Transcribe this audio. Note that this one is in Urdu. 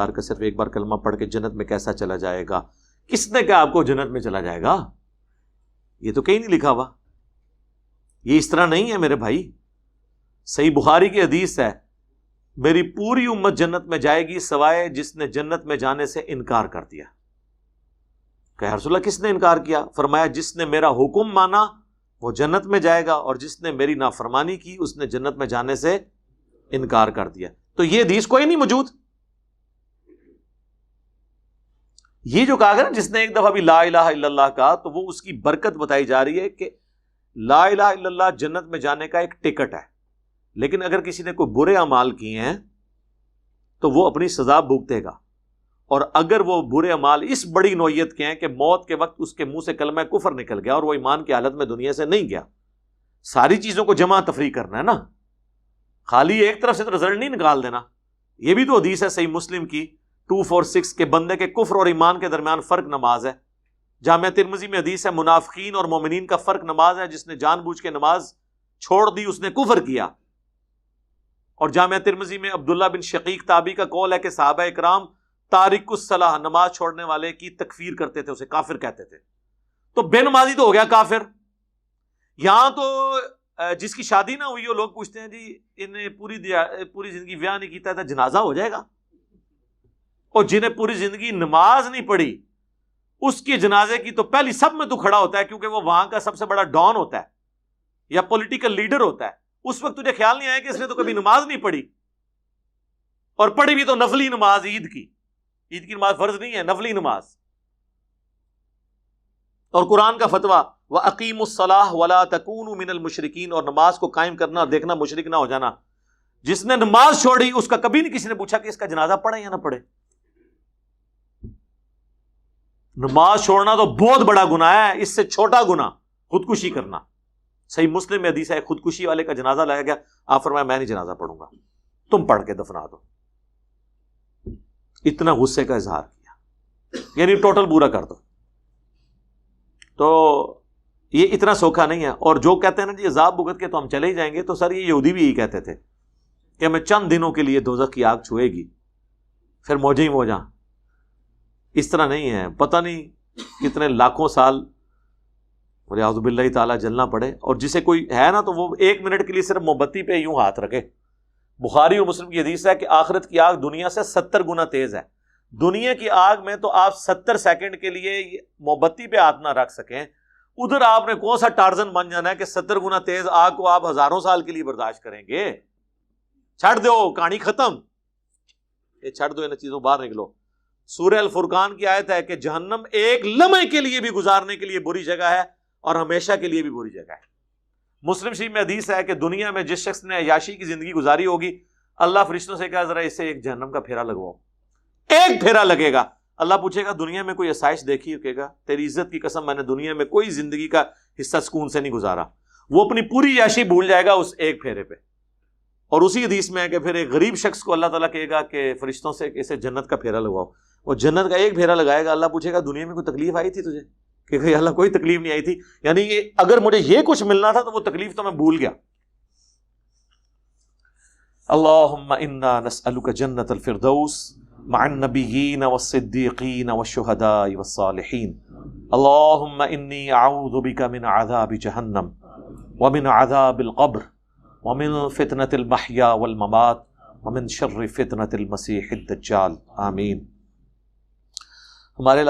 کا صرف ایک بار کلمہ پڑھ کے جنت میں کیسا چلا جائے گا؟ کس نے کہا آپ کو جنت میں چلا جائے گا؟ یہ تو کہیں نہیں لکھا ہوا، یہ اس طرح نہیں ہے میرے بھائی۔ صحیح بخاری کی حدیث ہے، میری پوری امت جنت میں جائے گی سوائے جس نے جنت میں جانے سے انکار کر دیا۔ کہ رسول اللہ کس نے انکار کیا؟ فرمایا جس نے میرا حکم مانا وہ جنت میں جائے گا، اور جس نے میری نافرمانی کی اس نے جنت میں جانے سے انکار کر دیا۔ تو یہ حدیث کوئی نہیں موجود۔ یہ جو کہا گیا نا جس نے ایک دفعہ بھی لا الہ الا اللہ کہا، تو وہ اس کی برکت بتائی جا رہی ہے کہ لا الہ الا اللہ جنت میں جانے کا ایک ٹکٹ ہے، لیکن اگر کسی نے کوئی برے اعمال کیے ہیں تو وہ اپنی سزا بھگتے گا، اور اگر وہ برے اعمال اس بڑی نوعیت کے ہیں کہ موت کے وقت اس کے منہ سے کلمہ کفر نکل گیا اور وہ ایمان کی حالت میں دنیا سے نہیں گیا، ساری چیزوں کو جمع تفریق کرنا ہے نا، خالی ایک طرف سے تو رزلٹ نہیں نکال دینا۔ یہ بھی تو حدیث ہے صحیح مسلم کی 246 کے بندے کے کفر اور ایمان کے درمیان فرق نماز ہے۔ جامعہ ترمذی میں حدیث ہے منافقین اور مومنین کا فرق نماز ہے، جس نے جان بوجھ کے نماز چھوڑ دی اس نے کفر کیا۔ اور جامعہ ترمذی میں عبداللہ بن شقیق تابعی کا قول ہے کہ صحابہ اکرام تارک الصلاح نماز چھوڑنے والے کی تکفیر کرتے تھے، اسے کافر کہتے تھے۔ تو بے نمازی تو ہو گیا کافر۔ یہاں تو جس کی شادی نہ ہوئی ہو لوگ پوچھتے ہیں جی انہیں پوری زندگی بیاہ نہیں کیتا تھا، جنازہ ہو جائے گا؟ اور جنہیں پوری زندگی نماز نہیں پڑھی اس کے جنازے کی تو پہلی سب میں تو کھڑا ہوتا ہے، کیونکہ وہ وہاں کا سب سے بڑا ڈان ہوتا ہے یا پولیٹیکل لیڈر ہوتا ہے۔ اس وقت تجھے خیال نہیں آیا کہ اس نے تو کبھی نماز نہیں پڑھی، اور پڑھی بھی تو نفلی نماز عید کی نماز فرض نہیں ہے، نفلی نماز۔ اور قرآن کا فتویٰ وَأَقِيمُوا الصَّلَاةَ وَلَا تَكُونُوا مِنَ الْمُشْرِكِينَ، اور نماز کو قائم کرنا اور دیکھنا مشرک نہ ہو جانا۔ جس نے نماز چھوڑی اس کا کبھی نہیں کسی نے پوچھا کہ اس کا جنازہ پڑھے یا نہ پڑھے۔ نماز چھوڑنا تو بہت بڑا گناہ ہے، اس سے چھوٹا گناہ خودکشی کرنا۔ صحیح مسلم میں حدیث ہے خودکشی والے کا جنازہ لایا گیا، آپ فرمایا میں نہیں جنازہ پڑھوں گا، تم پڑھ کے دفنا دو۔ اتنا غصے کا اظہار کیا، یعنی ٹوٹل برا کر دو۔ تو یہ اتنا سوکھا نہیں ہے۔ اور جو کہتے ہیں نا جی عذاب بھگت کے تو ہم چلے ہی جائیں گے، تو سر یہ یہودی بھی یہی کہتے تھے کہ ہمیں چند دنوں کے لیے دوزخ کی آگ چھوئے گی پھر موجیں ہی موجاں۔ اس طرح نہیں ہے، پتہ نہیں کتنے لاکھوں سال ولیعوذ باللہ تعالیٰ جلنا پڑے۔ اور جسے کوئی ہے نا تو وہ 1 منٹ کے لیے صرف موم بتی پہ یوں ہاتھ رکھے۔ بخاری اور مسلم کی حدیث ہے کہ آخرت کی آگ دنیا سے 70 گنا تیز ہے۔ دنیا کی آگ میں تو آپ 70 سیکنڈ کے لیے موم بتی پہ ہاتھ نہ رکھ سکیں، ادھر آپ نے کون سا ٹارزن بن جانا ہے کہ 70 گنا تیز آگ کو آپ ہزاروں سال کے لیے برداشت کریں گے؟ چھڑ دو، کہانی ختم، یہ چھڑ دو، ان چیزوں باہر نکلو۔ سورہ الفرقان کی آیت ہے کہ جہنم ایک لمحے کے لیے بھی گزارنے کے لیے بری جگہ ہے اور ہمیشہ کے لیے بھی بری جگہ ہے۔ مسلم شریف میں حدیث ہے کہ دنیا میں جس شخص نے عیاشی کی زندگی گزاری ہوگی، اللہ فرشتوں سے کہا ذرا اسے ایک جہنم کا پھیرا لگواؤ۔ ایک پھیرا لگے گا، اللہ پوچھے گا دنیا میں کوئی آسائش دیکھی ہو؟ کہے گا تیری عزت کی قسم میں نے دنیا میں کوئی زندگی کا حصہ سکون سے نہیں گزارا۔ وہ اپنی پوری عیاشی بھول جائے گا اس ایک پھیرے پہ۔ اور اسی حدیث میں ہے کہ پھر ایک غریب شخص کو اللہ تعالیٰ کہے گا کہ فرشتوں سے اسے جنت کا پھیرا لگواؤ، وہ جنت کا ایک پھیرا لگائے گا۔ اللہ پوچھے گا دنیا میں کوئی تکلیف آئی تھی تجھے؟ کہ اللہ کوئی تکلیف نہیں آئی تھی، یعنی اگر مجھے یہ کچھ ملنا تھا تو وہ تکلیف تو میں بھول گیا۔ اللہم انا نسألک جنت الفردوس مع النبیین والصدیقین والشہداء والصالحین۔ اللہم انی اعوذ بک من عذاب جہنم ومن عذاب القبر ومن فتنة المحیا والممات ومن شر فتنة المسیح الدجال، آمین۔ ہمارے